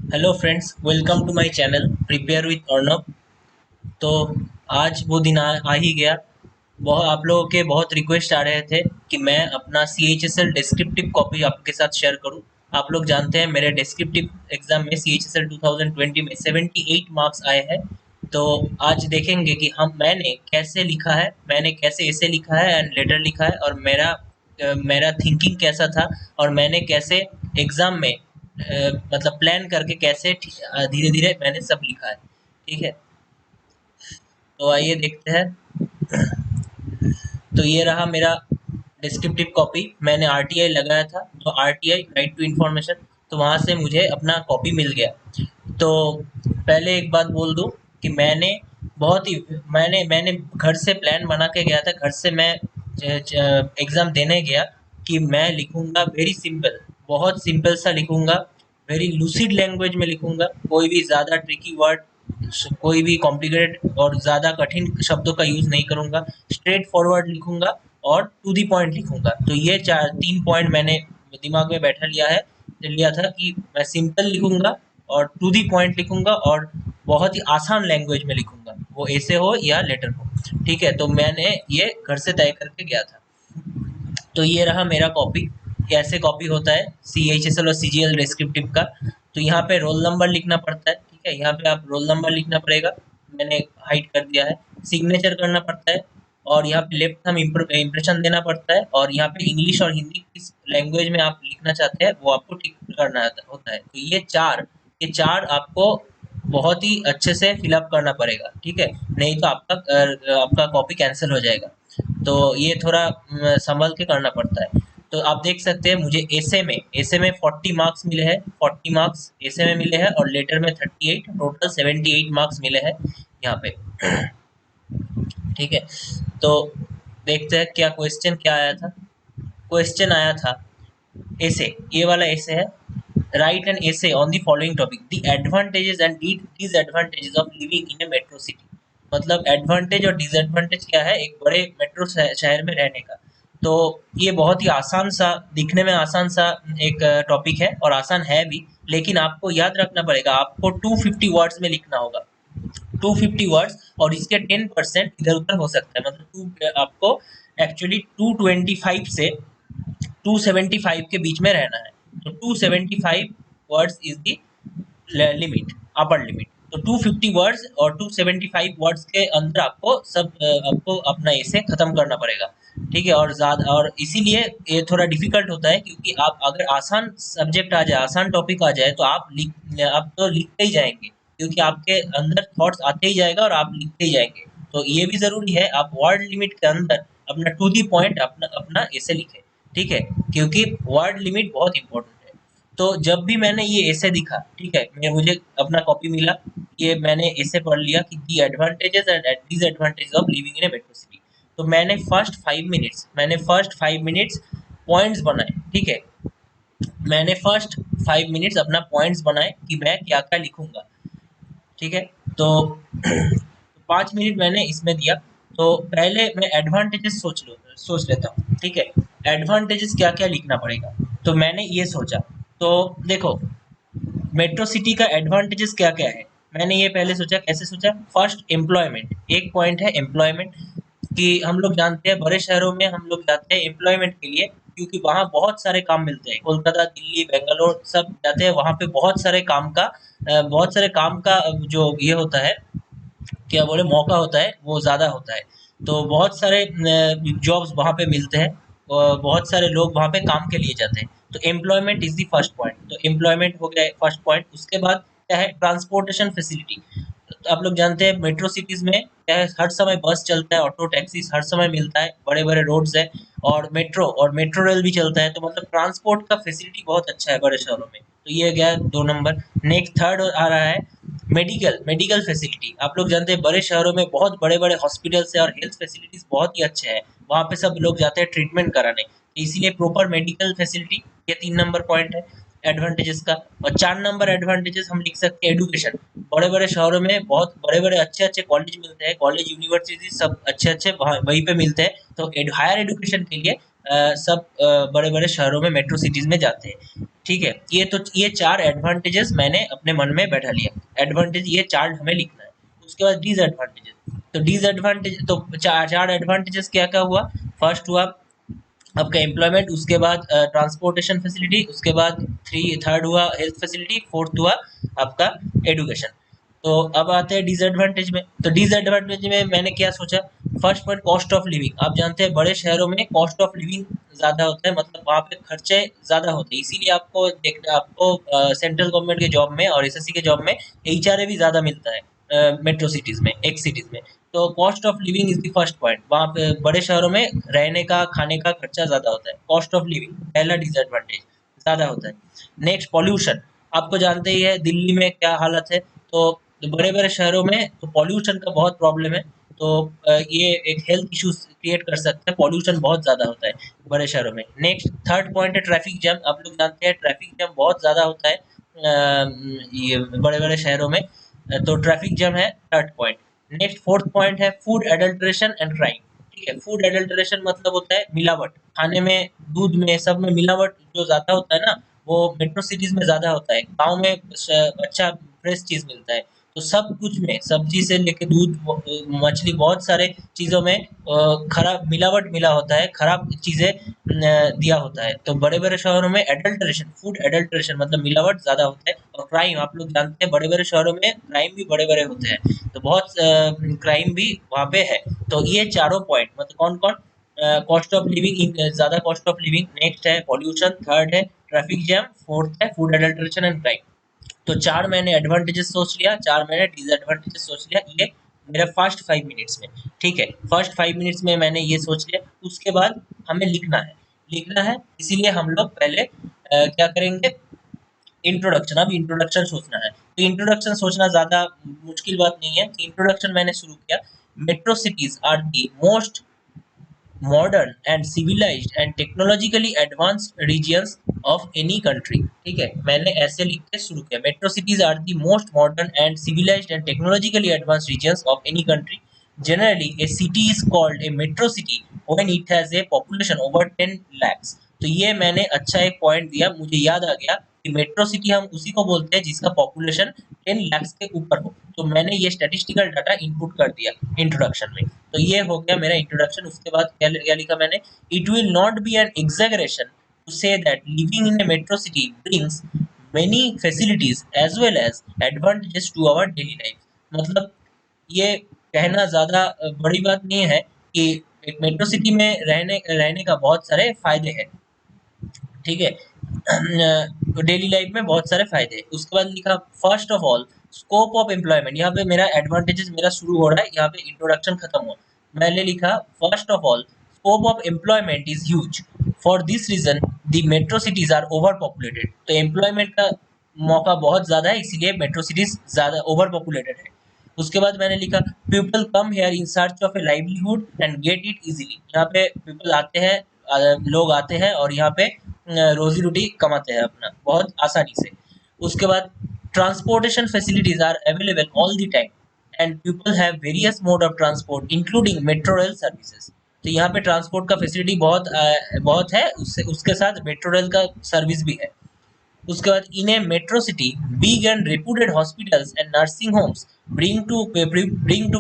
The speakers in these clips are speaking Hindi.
Hello friends, welcome to my channel prepare with Arnab. तो आज वो दिन आ ही गया। बहुत आप लोगों के बहुत रिक्वेस्ट आ रहे थे कि मैं अपना CHSL डिस्क्रिप्टिव कॉपी आपके साथ शेयर करूं। आप लोग जानते हैं मेरे डिस्क्रिप्टिव एग्जाम में CHSL 2020 में 78 मार्क्स आए हैं। तो आज देखेंगे कि हम मैंने कैसे लिखा है, मैंने कैसे ऐसे लिखा है एंड लेटर लिखा है, और मेरा थिंकिंग कैसा था, और मैंने कैसे एग्जाम में मतलब प्लान करके कैसे धीरे धीरे मैंने सब लिखा है। ठीक है, तो आइए देखते हैं। तो ये रहा मेरा डिस्क्रिप्टिव कॉपी। मैंने RTI लगाया था, तो RTI राइट टू इन्फॉर्मेशन, तो वहाँ से मुझे अपना कॉपी मिल गया। तो पहले एक बात बोल दूं कि बहुत ही मैंने मैंने घर से प्लान बना के गया था। घर से मैं एग्ज़ाम देने गया कि मैं लिखूंगा वेरी सिंपल, बहुत सिंपल सा लिखूंगा, वेरी लूसिड लैंग्वेज में लिखूंगा, कोई भी ज़्यादा ट्रिकी वर्ड, कोई भी कॉम्प्लिकेटेड और ज़्यादा कठिन शब्दों का यूज़ नहीं करूंगा, स्ट्रेट फॉरवर्ड लिखूंगा और टू दी पॉइंट लिखूंगा। तो ये चार तीन पॉइंट मैंने दिमाग में बैठा लिया था कि मैं सिंपल लिखूंगा और टू दी पॉइंट लिखूंगा और बहुत ही आसान लैंग्वेज में लिखूंगा, वो ऐसे हो या लेटर हो। ठीक है, तो मैंने ये घर से तय करके गया था। तो ये रहा मेरा कॉपी। ये ऐसे कॉपी होता है CHSL और CGL डिस्क्रिप्टिव का। तो यहाँ पे रोल नंबर लिखना पड़ता है। ठीक है, यहाँ पे आप रोल नंबर लिखना पड़ेगा, मैंने हाइड कर दिया है। सिग्नेचर करना पड़ता है, और यहाँ पे लेफ्ट थंब इम्प्रेशन देना पड़ता है, और यहाँ पे इंग्लिश और हिंदी किस लैंग्वेज में आप लिखना चाहते हैं वो आपको टिक करना होता है। तो ये चार आपको बहुत ही अच्छे से फिलअप करना पड़ेगा। ठीक है, नहीं तो आपका कॉपी कैंसिल हो जाएगा। तो ये थोड़ा संभल के करना पड़ता है। तो आप देख सकते हैं मुझे ऐसे में 40 मार्क्स मिले हैं, 40 मार्क्स ऐसे में मिले हैं, और लेटर में 38, टोटल 78 मार्क्स मिले हैं यहाँ पे। ठीक है, तो देखते हैं क्या क्वेश्चन क्या आया था। क्वेश्चन आया था ऐसे, ये वाला ऐसे है। Write an essay on the following topic: the advantages and disadvantages of living in a metro city। मतलब एडवांटेज और डिसएडवांटेज क्या है एक बड़े मेट्रो शहर में रहने का। तो ये बहुत ही आसान सा, दिखने में आसान सा एक टॉपिक है, और आसान है भी। लेकिन आपको याद रखना पड़ेगा, आपको 250 वर्ड्स में लिखना होगा, 250 वर्ड्स, और इसके 10% इधर उधर हो सकता है। मतलब आपको एक्चुअली 225 से 275 के बीच में रहना है। तो 275 words is the limit, upper limit. तो 250 वर्ड्स और 275 वर्ड्स के अंदर आपको अपना ऐसे खत्म करना पड़ेगा। ठीक है, और ज़्यादा, और इसीलिए ये थोड़ा डिफिकल्ट होता है, क्योंकि आप अगर आसान सब्जेक्ट आ जाए, आसान टॉपिक आ जाए, तो आप तो लिखते ही जाएंगे, क्योंकि आपके अंदर थॉट्स आते ही जाएगा और आप लिखते ही जाएंगे। तो ये भी ज़रूरी है आप वर्ड लिमिट के अंदर अपना टू दी पॉइंट अपना अपना ऐसे लिखें। ठीक है, क्योंकि वर्ड लिमिट बहुत इंपॉर्टेंट है। तो जब भी मैंने ये ऐसे दिखा, ठीक है, मुझे अपना कॉपी मिला, ये मैंने ऐसे पढ़ लिया कि दी advantages and disadvantages of living in a metro city. तो मैंने फर्स्ट 5 मिनट्स पॉइंट्स बनाए। ठीक है, मैंने फर्स्ट 5 मिनट्स अपना पॉइंट्स बनाए कि मैं क्या क्या लिखूंगा। ठीक है, तो 5 मिनट मैंने इसमें दिया। तो पहले मैं एडवांटेजेस सोच लेता हूँ। ठीक है, एडवांटेजेस क्या क्या लिखना पड़ेगा, तो मैंने ये सोचा। तो देखो, मेट्रो सिटी का एडवांटेजेस क्या क्या है, मैंने ये पहले सोचा। कैसे सोचा? First, employment. एक पॉइंट है एम्प्लॉयमेंट, कि हम लोग जानते हैं बड़े शहरों में हम लोग जाते हैं एम्प्लॉयमेंट के लिए, क्योंकि वहाँ बहुत सारे काम मिलते हैं। कोलकाता, दिल्ली, बेंगलोर सब जाते हैं वहाँ पे, बहुत सारे काम का जो ये होता है, क्या बोले, मौका होता है, वो ज़्यादा होता है। तो बहुत सारे जॉब्स वहाँ पे मिलते हैं, और बहुत सारे लोग वहाँ पे काम के लिए जाते हैं। तो employment is the first point. तो एम्प्लॉयमेंट हो गया फर्स्ट पॉइंट। उसके बाद क्या है? Transportation facility. तो आप लोग जानते हैं मेट्रो सिटीज़ में क्या है, हर समय बस चलता है, ऑटो टैक्सीज हर समय मिलता है, बड़े-बड़े रोड्स है, और मेट्रो रेल भी चलता है। तो मतलब ट्रांसपोर्ट का फैसिलिटी बहुत अच्छा है बड़े शहरों में। तो ये गया 2 नंबर। नेक्स्ट थर्ड आ रहा है मेडिकल फैसिलिटी। आप लोग जानते हैं बड़े शहरों में बहुत बड़े-बड़े हॉस्पिटल्स है, और हेल्थ फैसिलिटीज़ बहुत ही अच्छे हैं। वहाँ पे सब लोग जाते हैं ट्रीटमेंट कराने। तो इसीलिए प्रॉपर मेडिकल फैसिलिटी, ये 3 नंबर पॉइंट है एडवांटेजेस का। और 4 नंबर एडवांटेजेस हम लिख सकते हैं एजुकेशन। बड़े-बड़े शहरों में बहुत बड़े-बड़े अच्छे-अच्छे कॉलेज मिलते हैं, कॉलेज, यूनिवर्सिटी सब अच्छे-अच्छे वहीं पे मिलते हैं। तो हायर एजुकेशन के लिए सब बड़े-बड़े शहरों में, मेट्रो सिटीज़ में जाते हैं। ठीक है, ये 4 एडवांटेजेस मैंने अपने मन में बैठा लिया। एडवांटेज ये 4 हमें लिखना है। उसके बाद डिसएडवांटेजेस, तो डिसएडवांटेज तो 4 एडवांटेजेस क्या क्या हुआ। फर्स्ट हुआ आपका एम्प्लॉयमेंट, उसके बाद ट्रांसपोर्टेशन फैसिलिटी, उसके बाद थर्ड हुआ हेल्थ फैसिलिटी, फोर्थ हुआ आपका एडुकेशन। तो अब आते हैं डिसएडवांटेज में। तो डिसएडवांटेज में मैंने क्या सोचा, first point cost of living. आप जानते हैं बड़े शहरों में कॉस्ट ऑफ लिविंग ज़्यादा होता है, मतलब वहाँ पे खर्चे ज़्यादा होते हैं, इसीलिए आपको सेंट्रल गवर्नमेंट के जॉब में और एसएससी के जॉब में एचआरए भी ज़्यादा मिलता है मेट्रो सिटीज़ में, एक सिटीज़ में। तो cost of living is the first point. वहाँ पे बड़े शहरों में रहने का खाने का खर्चा ज़्यादा होता है, कॉस्ट ऑफ लिविंग पहला डिसएडवांटेज ज़्यादा होता है। नेक्स्ट पॉल्यूशन, आपको जानते ही है दिल्ली में क्या हालत है। तो बड़े बड़े शहरों में तो पॉल्यूशन का बहुत प्रॉब्लम है। तो ये एक हेल्थ इश्यूज क्रिएट कर सकता है, पॉल्यूशन बहुत ज़्यादा होता है बड़े शहरों में। नेक्स्ट थर्ड पॉइंट है ट्रैफिक जैम। आप लोग जानते हैं ट्रैफिक जैम बहुत ज़्यादा होता है ये बड़े बड़े शहरों में। तो ट्रैफिक जैम है third point. Next fourth point है फूड एडल्ट्रेशन एंड क्राइम। ठीक है, फूड एडल्ट्रेशन मतलब होता है मिलावट, खाने में, दूध में, सब में मिलावट जो ज़्यादा होता है ना, वो मेट्रो सिटीज़ में ज़्यादा होता है। गाँव में अच्छा फ्रेश चीज़ मिलता है। तो सब कुछ में, सब्जी से लेके दूध, मछली, बहुत सारे चीज़ों में खराब मिलावट मिला होता है, खराब चीज़ें दिया होता है। तो बड़े बड़े शहरों में एडल्ट्रेशन, फूड एडल्ट्रेशन मतलब मिलावट ज़्यादा होता है। और क्राइम, आप लोग जानते हैं बड़े बड़े शहरों में क्राइम भी बड़े बड़े होते हैं, तो बहुत क्राइम भी वहाँ पे है। तो ये चारों पॉइंट मतलब कौन कौन, कॉस्ट ऑफ लिविंग, ज़्यादा कॉस्ट ऑफ लिविंग, नेक्स्ट है पॉल्यूशन, थर्ड है ट्रैफिक जैम, फोर्थ है फूड एडल्ट्रेशन एंड क्राइम। तो 4 मैंने एडवांटेजेस सोच लिया, 4 मैंने डिसएडवांटेजेस सोच लिया, ये मेरा फर्स्ट 5 मिनट्स में। ठीक है, फर्स्ट 5 मिनट्स में मैंने ये सोच लिया। उसके बाद हमें लिखना है, इसीलिए हम लोग पहले क्या करेंगे, इंट्रोडक्शन। अब इंट्रोडक्शन सोचना है। तो इंट्रोडक्शन सोचना ज़्यादा मुश्किल बात नहीं है। इंट्रोडक्शन मैंने शुरू किया, metro cities are the most modern and civilised and technologically advanced regions of any country. ठीक है, मैंने ऐसे लिख के शुरू किया, metro cities are the most modern and civilised and technologically advanced regions of any country. Generally, a city is called a metro city when it has a population over 10 lakhs। तो ये मैंने अच्छा एक पॉइंट दिया, मुझे याद आ गया कि मेट्रो सिटी हम उसी को बोलते हैं जिसका पॉपुलेशन 10 lakhs के ऊपर हो। तो मैंने ये स्टैटिस्टिकल डाटा इनपुट कर दिया इंट्रोडक्शन में। तो ये हो गया मेरा इंट्रोडक्शन। उसके बाद क्या लिखा मैंने, it will not be an exaggeration to say that living in a metro city brings many facilities as well as advantages to our daily life। मतलब ये कहना ज़्यादा बड़ी बात नहीं है कि एक मेट्रो सिटी में रहने रहने का बहुत सारे फायदे हैं। ठीक है, तो डेली लाइफ में बहुत सारे फायदे हैं। उसके बाद लिखा first of all scope of employment. यहाँ पे मेरा एडवांटेजेस मेरा शुरू हो रहा है, यहाँ पे इंट्रोडक्शन खत्म हुआ। मैंने लिखा first of all scope of employment is huge, for this reason the metro cities are overpopulated. तो एम्प्लॉयमेंट का मौका बहुत ज़्यादा है, इसीलिए मेट्रो सिटीज ज़्यादा ओवर पॉपुलेटेड है। उसके बाद मैंने लिखा people come here in search of a livelihood and get it easily. यहाँ पे पीपल आते हैं, लोग आते हैं और यहाँ पे रोजी रोटी कमाते हैं अपना बहुत आसानी से। उसके बाद transportation facilities are available all the time and people have various mode of transport including metro rail services. तो यहाँ पे ट्रांसपोर्ट का फैसिलिटी बहुत है, उससे उसके साथ मेट्रो रेल का सर्विस भी है। उसके बाद in a metro city big and reputed hospitals and nursing homes bring to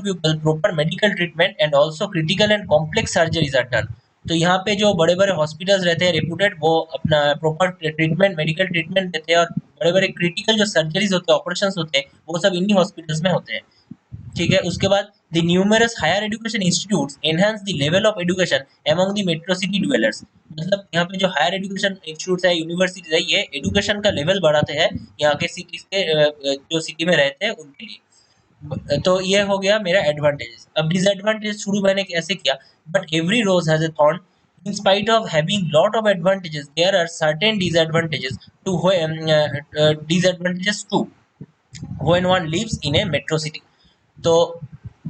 people proper medical treatment and also critical and complex surgeries are done। तो यहाँ पे जो बड़े बड़े हॉस्पिटल्स रहते हैं रेपुटेड, वो अपना प्रॉपर ट्रीटमेंट, मेडिकल ट्रीटमेंट देते हैं। और बड़े बड़े क्रिटिकल जो सर्जरीज होते हैं, ऑपरेशंस होते हैं, वो सब इन्हीं हॉस्पिटल्स में होते हैं। ठीक है, उसके बाद the numerous higher education institutes enhance the level of education among the metro city dwellers. मतलब यहाँ पे जो हायर एजुकेशन इंस्टीट्यूट्स है, यूनिवर्सिटीज है, ये एजुकेशन का लेवल बढ़ाते हैं यहाँ के सिटीज के, जो सिटी में रहते हैं उनके लिए। तो ये हो गया मेरा एडवांटेजेस। अब डिसएडवांटेज शुरू मैंने कैसे किया, but every rose has a thorn. In spite of having lot of advantages, there are certain disadvantages too when one lives in a metro city। तो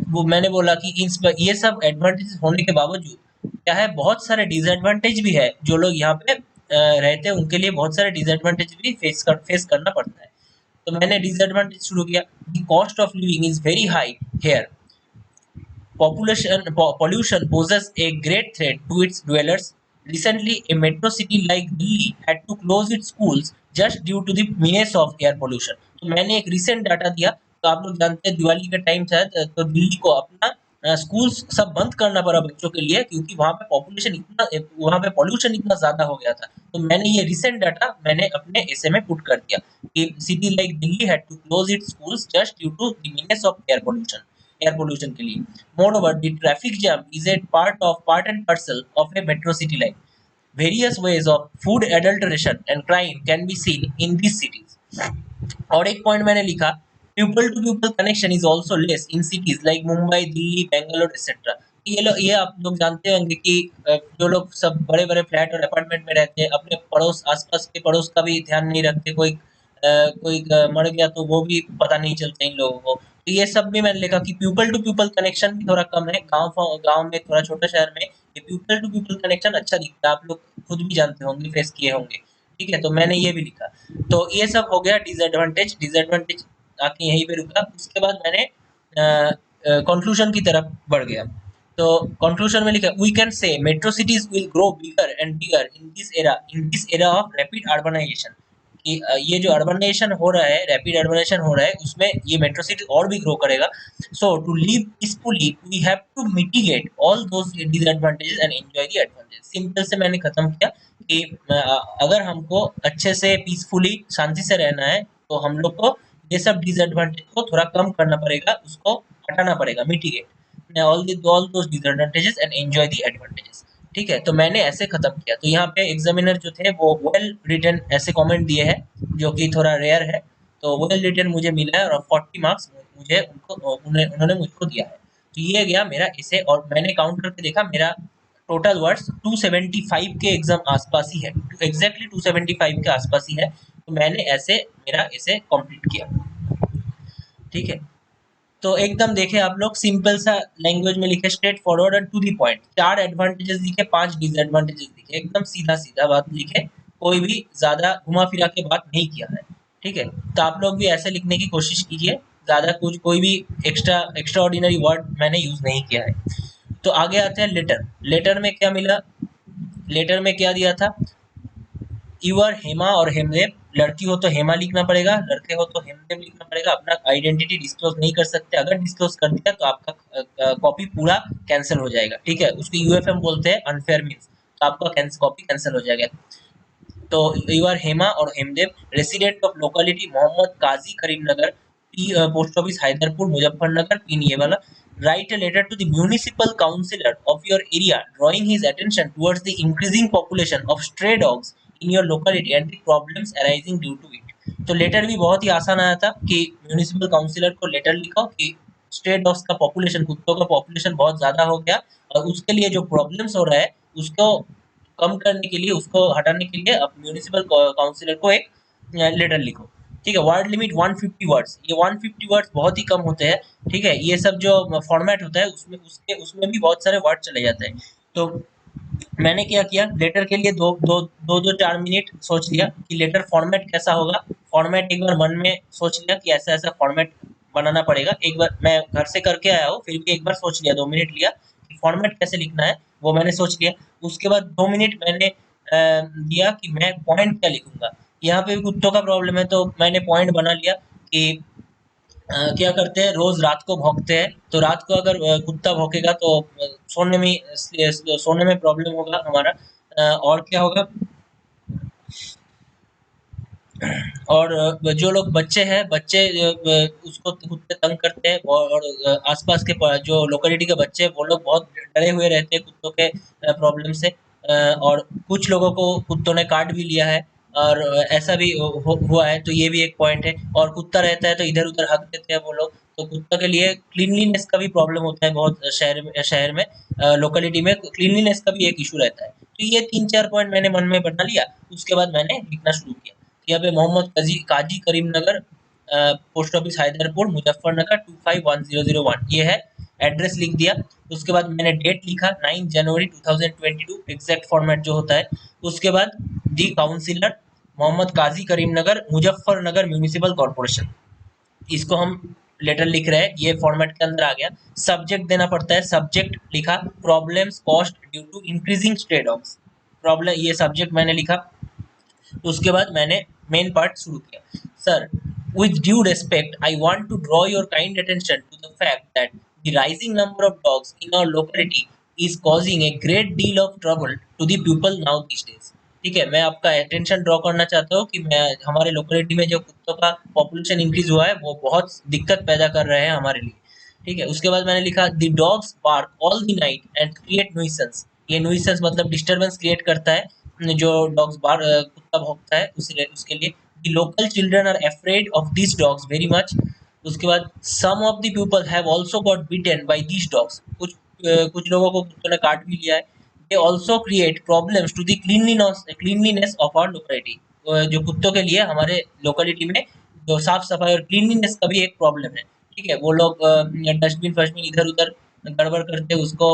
वो मैंने बोला कि ये सब एडवांटेज होने के बावजूद क्या है, बहुत सारे डिसएडवांटेज भी है। जो लोग यहाँ पे रहते हैं उनके लिए बहुत सारे डिसएडवांटेज भी फेस करना पड़ता है। तो मैंने डिसएडवांटेज शुरू किया, the cost of living is very high here, pollution poses a great threat to its dwellers। Recently, a metro city like Delhi had to close its schools just due to the menace of air pollution. तो मैंने एक रिसेंट डाटा दिया, तो आप लोग जानते हैं दिवाली के टाइम शायद तो दिल्ली को अपना स्कूल सब बंद करना पड़ा बच्चों के लिए, क्योंकि वहाँ पे पॉपुलेशन इतना, वहाँ पे पॉल्यूशन इतना ज्यादा हो गया था। तो मैंने ये रिसेंट डाटा मैंने अपने एसे में पुट कर दिया कि city like Delhi had to close its schools just due to the menace of air pollution के लिए। मोreover the traffic jam is a part and parcel of a metro city life. Various ways of food adulteration and crime can be seen in these cities. और एक पॉइंट मैंने लिखा, people to people connection is also less in cities like Mumbai, Delhi, Bangalore et cetera. ये आप लोग जानते होंगे कि जो लोग सब बड़े बड़े फ्लैट और अपार्टमेंट में रहते हैं, अपने पड़ोस आसपास के पड़ोस का भी ध्यान नहीं रखते। कोई मर गया तो वो भी पता नहीं चलता इन लोगों को। तो ये सब भी मैंने लिखा कि पीपल टू पीपल कनेक्शन भी थोड़ा कम है गांव में, थोड़ा छोटा शहर में ये पीपल टू पीपल कनेक्शन अच्छा दिखता है, आप लोग खुद भी जानते होंगे, फेस किए होंगे। ठीक है, तो मैंने ये भी लिखा। तो ये सब हो गया डिसएडवांटेज आके यहीं पे रुका। उसके बाद मैंने कंक्लूजन की तरफ बढ़ गया। तो कंक्लूजन में लिखा, we can say metro cities will grow bigger and bigger in this era of rapid urbanisation. कि ये जो अर्बनाइजेशन हो रहा है, रैपिड अर्बनाइजेशन हो रहा है, उसमें ये मेट्रो सिटी और भी ग्रो करेगा। So to live peacefully we have to mitigate all those disadvantages and enjoy the advantage. Simple से मैंने खत्म किया कि अगर हमको अच्छे से पीसफुली शांति से रहना है, तो हम लोग को ये सब डिसएडवांटेज को थोड़ा कम करना पड़ेगा, उसको हटाना पड़ेगा, mitigate all those disadvantages and enjoy the advantages. ठीक है, तो मैंने ऐसे खत्म किया। तो यहाँ पे एग्जामिनर जो थे वो वेल रिटन ऐसे कमेंट दिए हैं, जो कि थोड़ा रेयर है। तो वेल रिटन मुझे मिला है और 40 मार्क्स मुझे उन्होंने मुझको दिया है। तो ये गया मेरा इसे, और मैंने काउंट करके देखा, मेरा टोटल वर्ड्स 275 के एग्जाम आसपास ही है, एग्जैक्टली 275 के आसपास ही है। तो मैंने ऐसे मेरा इसे कंप्लीट किया। ठीक है, तो एकदम देखे आप लोग, सिंपल सा लैंग्वेज में लिखे, straightforward and to the point. 4 advantages लिखे, 5 डिसएडवांटेजेस लिखे, एकदम सीधा सीधा बात लिखे, कोई भी ज्यादा घुमा फिरा के बात नहीं किया है। ठीक है, तो आप लोग भी ऐसे लिखने की कोशिश कीजिए, ज्यादा कुछ कोई भी एक्स्ट्रा ऑर्डिनरी वर्ड मैंने यूज नहीं किया है। तो आगे आते हैं लेटर। लेटर में क्या मिला, लेटर में क्या दिया था, यूर हेमा और हेमदेव। लड़की हो तो हेमा लिखना पड़ेगा, लड़के हो तो हेमदेव लिखना पड़ेगा। अपना आइडेंटिटी डिस्क्लोज नहीं कर सकते, अगर डिस्क्लोज कर दिया तो आपका कॉपी पूरा कैंसिल हो जाएगा। ठीक है, उसको यूएफएम बोलते हैं, अनफेयर मीन्स, तो आपका कॉपी कैंसिल हो जाएगा। तो यू आर हेमा और Hemdev, resident of locality Mohammad Kazi Karimnagar, post office Haiderpur Muzaffarnagar, pin ये वाला। Right a letter to the municipal councillor of your area drawing his attention towards the increasing population of stray dogs in your locality and the problems arising due to it। तो लेटर भी बहुत ही आसान आया था कि म्यूनिसिपल काउंसिलर को लेटर लिखो कि स्ट्रे डॉग्स का पॉपुलेशन, कुत्तों का पॉपुलेशन बहुत ज्यादा हो गया, और उसके लिए जो प्रॉब्लम्स हो रहा है उसको कम करने के लिए, उसको हटाने के लिए आप म्यूनिसिपल काउंसिलर को एक लेटर लिखो। ठीक है, वर्ड लिमिट 150 वर्ड्स, ये 150 वर्ड्स बहुत ही कम होते हैं। ठीक है, ये सब जो फॉर्मेट होता है उसमें भी बहुत सारे वर्ड चले जाते हैं। तो मैंने क्या किया, लेटर के लिए दो 4 मिनट सोच लिया कि लेटर फॉर्मेट कैसा होगा। फॉर्मेट एक बार मन में सोच लिया कि ऐसा ऐसा फॉर्मेट बनाना पड़ेगा। एक बार मैं घर से करके आया हूँ, फिर भी एक बार सोच लिया, 2 मिनट लिया कि फॉर्मेट कैसे लिखना है, वो मैंने सोच लिया। उसके बाद 2 मिनट मैंने दिया कि मैं पॉइंट क्या लिखूंगा। यहाँ पे भी कुत्तों का प्रॉब्लम है, तो मैंने पॉइंट बना लिया कि क्या करते हैं, रोज रात को भौंकते हैं, तो रात को अगर कुत्ता भौंकेगा तो सोने में प्रॉब्लम होगा हमारा। और क्या होगा, और जो लोग बच्चे हैं, बच्चे उसको कुत्ते तंग करते हैं, और आसपास के जो लोकेलिटी के बच्चे हैं, वो लोग बहुत डरे हुए रहते हैं कुत्तों के प्रॉब्लम से। और कुछ लोगों को कुत्तों ने काट भी लिया है, और ऐसा भी हुआ है, तो ये भी एक पॉइंट है। और कुत्ता रहता है तो इधर उधर हक देते हैं वो लोग, तो कुत्ता के लिए क्लीनलीनेस का भी प्रॉब्लम होता है बहुत, शहर में लोकेलिटी में क्लीनलीनेस का भी एक इशू रहता है। तो ये 3-4 पॉइंट मैंने मन में बना लिया। उसके बाद मैंने लिखना शुरू किया। यहाँ पे मोहम्मद काजी करीमनगर, पोस्ट ऑफिस हैदरपुर मुजफ्फरनगर 251001, ये है। एड्रेस लिख दिया। उसके बाद मैंने डेट लिखा 9 जनवरी 2022, एग्जैक्ट फॉर्मेट जो होता है। उसके बाद दी councillor Mohammad Kazi Karimnagar Muzaffarnagar municipal corporation, इसको हम लेटर लिख रहे हैं, ये फॉर्मेट के अंदर आ गया। सब्जेक्ट देना पड़ता है, सब्जेक्ट लिखा problems cost due to increasing stray dogs, problem, ये सब्जेक्ट मैंने लिखा। उसके बाद मैंने मेन पार्ट शुरू किया। Sir, with due respect, I want to draw your kind attention to the fact that the rising number of dogs in our locality is causing a great deal of trouble to the people now these days। ठीक है, मैं आपका अटेंशन ड्रॉ करना चाहता हूँ कि मैं हमारे लोकेलिटी में जो कुत्तों का पॉपुलेशन इंक्रीज हुआ है वो बहुत दिक्कत पैदा कर रहे हैं हमारे लिए। ठीक है, उसके बाद मैंने लिखा the dogs bark all the night and create nuisance. ये नुइसेंस मतलब डिस्टरबेंस क्रिएट करता है जो डॉग्स बार कुत्ता भौंकता है उसके लिए। The local children are afraid of this dogs very much. उसके बाद some of the people have also got beaten by this dogs. कुछ लोगों को कुत्तों ने काट भी लिया है। They also create problems to the cleanliness of our locality. जो कुत्तों के लिए हमारे लोकेलिटी में जो साफ सफाई और क्लीनलीनेस का भी एक प्रॉब्लम है। ठीक है, वो लोग डस्टबिन फस्टबिन इधर उधर गड़बड़ करते उसको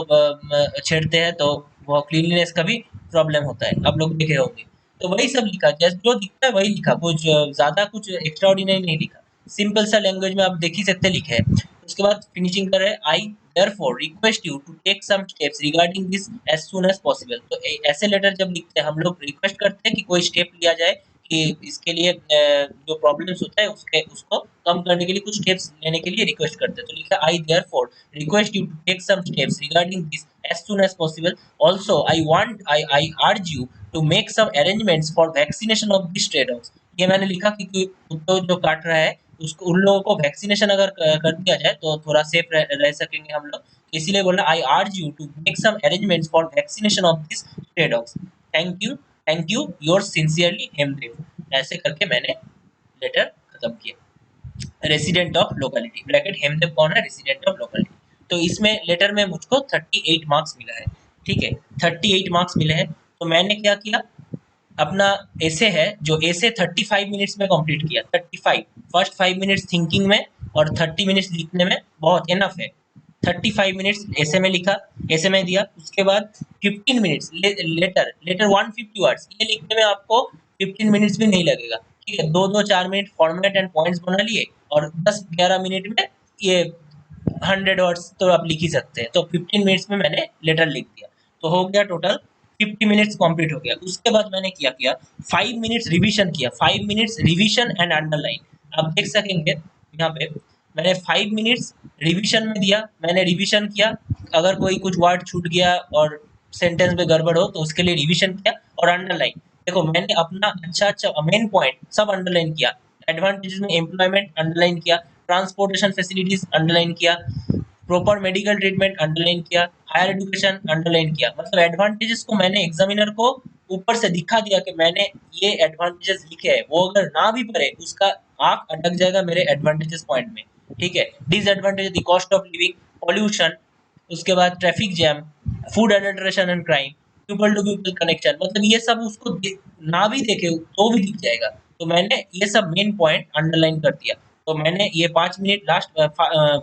छेड़ते हैं तो वो क्लीनलीनेस का भी प्रॉब्लम होता है, आप लोग देखे होंगे। तो वही सब लिखा, जैसे जो दिखता है वही लिखा, कुछ ज्यादा कुछ एक्स्ट्रा ऑर्डिनरी नहीं लिखा। सिंपल सा लैंग्वेज में आप देख ही सकते लिखे है। उसके बाद फिनिशिंग कर रहे हैं, आई therefore request you to take some steps regarding this as soon as possible। तो ऐसे लेटर जब लिखते हैं हम लोग रिक्वेस्ट करते हैं कि कोई स्टेप लिया जाए कि इसके लिए जो प्रॉब्लम्स होता है उसको कम करने के लिए कुछ स्टेप्स लेने के लिए रिक्वेस्ट करते हैं। तो लिखा आई therefore request you to take some steps regarding this as soon as possible। Also I urge you to make some arrangements for vaccination of these stray dogs। ये मैंने लिखा कि कुत्तों जो काट रहा है उसको उन लोगों को वैक्सीनेशन अगर कर दिया जाए तो थोड़ा सेफ रह सकेंगे हम लोग। इसीलिए बोला I urge you to make some arrangements for vaccination of this stray dogs. Thank you yours sincerely Hemdev. ऐसे करके मैंने लेटर खत्म किया। Resident of locality bracket Hemdev कौन है, रेसिडेंट ऑफ लोकेलिटी। तो इसमें लेटर में मुझको 38 मार्क्स मिला है। ठीक है, 38 मार्क्स मिले हैं। तो मैंने क्या किया, अपना ऐसे है जो ऐसे 35 मिनट्स में कंप्लीट किया। 35 फर्स्ट 5 मिनट्स थिंकिंग में और 30 मिनट्स लिखने में बहुत इनफ है। 35 मिनट्स ऐसे में लिखा, ऐसे में दिया। उसके बाद 15 मिनट्स लेटर 150 वर्ड्स, ये लिखने में आपको 15 मिनट्स भी नहीं लगेगा। ठीक है, 2-4 मिनट फॉर्मेट एंड पॉइंट्स बना लिए और 10-11 मिनट में ये 100 वर्ड्स तो आप लिख ही सकते हैं। तो 15 मिनट्स में मैंने लेटर लिख दिया, तो हो गया टोटल 50 मिनट्स कंप्लीट हो गया। उसके बाद मैंने क्या किया, 5 मिनट्स रिवीजन किया। 5 मिनट्स रिवीजन एंड अंडरलाइन, आप देख सकेंगे यहाँ पे मैंने 5 मिनट्स रिवीजन में दिया। मैंने रिवीजन किया, अगर कोई कुछ वर्ड छूट गया और सेंटेंस में गड़बड़ हो तो उसके लिए रिवीजन किया। और अंडरलाइन देखो, मैंने अपना अच्छा मेन पॉइंट सब अंडरलाइन किया। एडवांटेजेस में एम्प्लॉयमेंट अंडरलाइन किया, ट्रांसपोर्टेशन फैसिलिटीज अंडरलाइन किया, प्रॉपर मेडिकल ट्रीटमेंट अंडरलाइन किया, हायर एजुकेशन अंडरलाइन किया। मतलब एडवांटेजेस को मैंने एग्जामिनर को ऊपर से दिखा दिया कि मैंने ये एडवांटेजेस लिखे हैं। वो अगर ना भी पढ़े उसका आंख अटक जाएगा मेरे एडवांटेजेस पॉइंट में। ठीक है, disadvantage the cost of living, pollution, उसके बाद traffic jam, food adulteration and crime, people to people connection, मतलब ये सब उसको ना भी देखे तो भी दिख जाएगा। तो मैंने ये सब मेन पॉइंट अंडरलाइन कर दिया। तो मैंने ये 5 मिनट लास्ट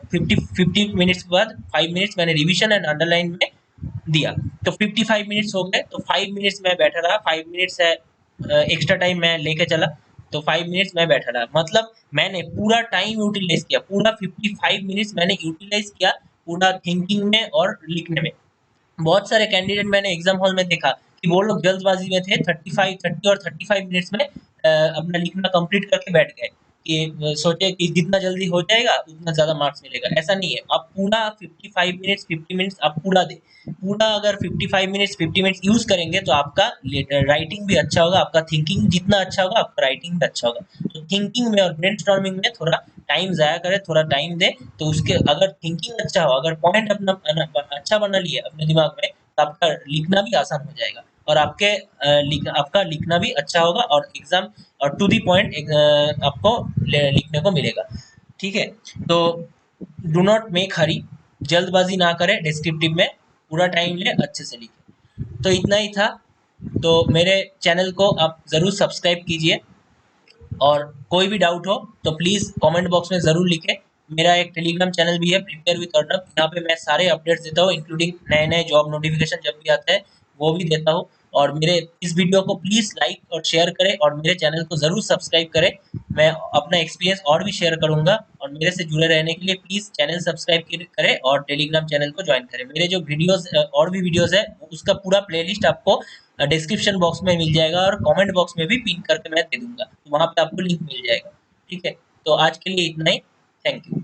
50 मिनट्स के बाद 5 मिनट्स मैंने रिवीजन एंड अंडरलाइन में दिया। तो 55 मिनट्स हो गए। तो 5 मिनट्स मैं बैठा रहा, 5 मिनट्स है एक्स्ट्रा टाइम मैं लेके चला, तो 5 मिनट्स मैं बैठा रहा। मतलब मैंने पूरा टाइम यूटिलाइज किया, पूरा 55 मिनट्स मैंने यूटिलाइज किया पूरा थिंकिंग में और लिखने में। बहुत सारे कैंडिडेट मैंने एग्जाम हॉल में देखा कि वो लोग जल्दबाजी में थे, 30 और 35 मिनट्स में अपना लिखना कंप्लीट करके बैठ गए कि सोचे कि जितना जल्दी हो जाएगा उतना ज़्यादा मार्क्स मिलेगा। ऐसा नहीं है, आप पूरा 55 मिनट्स 50 मिनट्स आप पूरा दें। पूरा अगर 55 मिनट्स 50 मिनट्स यूज़ करेंगे तो आपका राइटिंग भी अच्छा होगा, आपका थिंकिंग जितना अच्छा होगा आपका राइटिंग भी अच्छा होगा। तो थिंकिंग में और ब्रेनस्टॉर्मिंग में थोड़ा टाइम ज़ाया करें, थोड़ा टाइम दें। तो उसके अगर थिंकिंग अच्छा हो, अगर पॉइंट अपना अच्छा बना लिए अपने दिमाग में, तो आपका लिखना भी आसान हो जाएगा और आपका लिखना भी अच्छा होगा और एग्जाम और टू दी पॉइंट आपको लिखने को मिलेगा। ठीक है, तो डू नॉट मेक हरी, जल्दबाजी ना करें, डिस्क्रिप्टिव में पूरा टाइम ले, अच्छे से लिखें। तो इतना ही था। तो मेरे चैनल को आप ज़रूर सब्सक्राइब कीजिए और कोई भी डाउट हो तो प्लीज़ कमेंट बॉक्स में ज़रूर लिखें। मेरा एक टेलीग्राम चैनल भी है, प्रिपेयर विद अर्नब, यहाँ पे मैं सारे अपडेट्स देता हूँ, इंक्लूडिंग नए नए जॉब नोटिफिकेशन जब भी आता है वो भी देता हूँ। और मेरे इस वीडियो को प्लीज़ लाइक और शेयर करें और मेरे चैनल को ज़रूर सब्सक्राइब करें। मैं अपना एक्सपीरियंस और भी शेयर करूँगा और मेरे से जुड़े रहने के लिए प्लीज़ चैनल सब्सक्राइब करें और टेलीग्राम चैनल को ज्वाइन करें। मेरे जो वीडियोज़ और भी वीडियोज़ है उसका पूरा प्लेलिस्ट आपको डिस्क्रिप्शन बॉक्स में मिल जाएगा और कमेंट बॉक्स में भी पिन करके मैं दे दूँगा, तो वहाँ पे आपको लिंक मिल जाएगा। ठीक है? तो आज के लिए इतना ही। Thank you.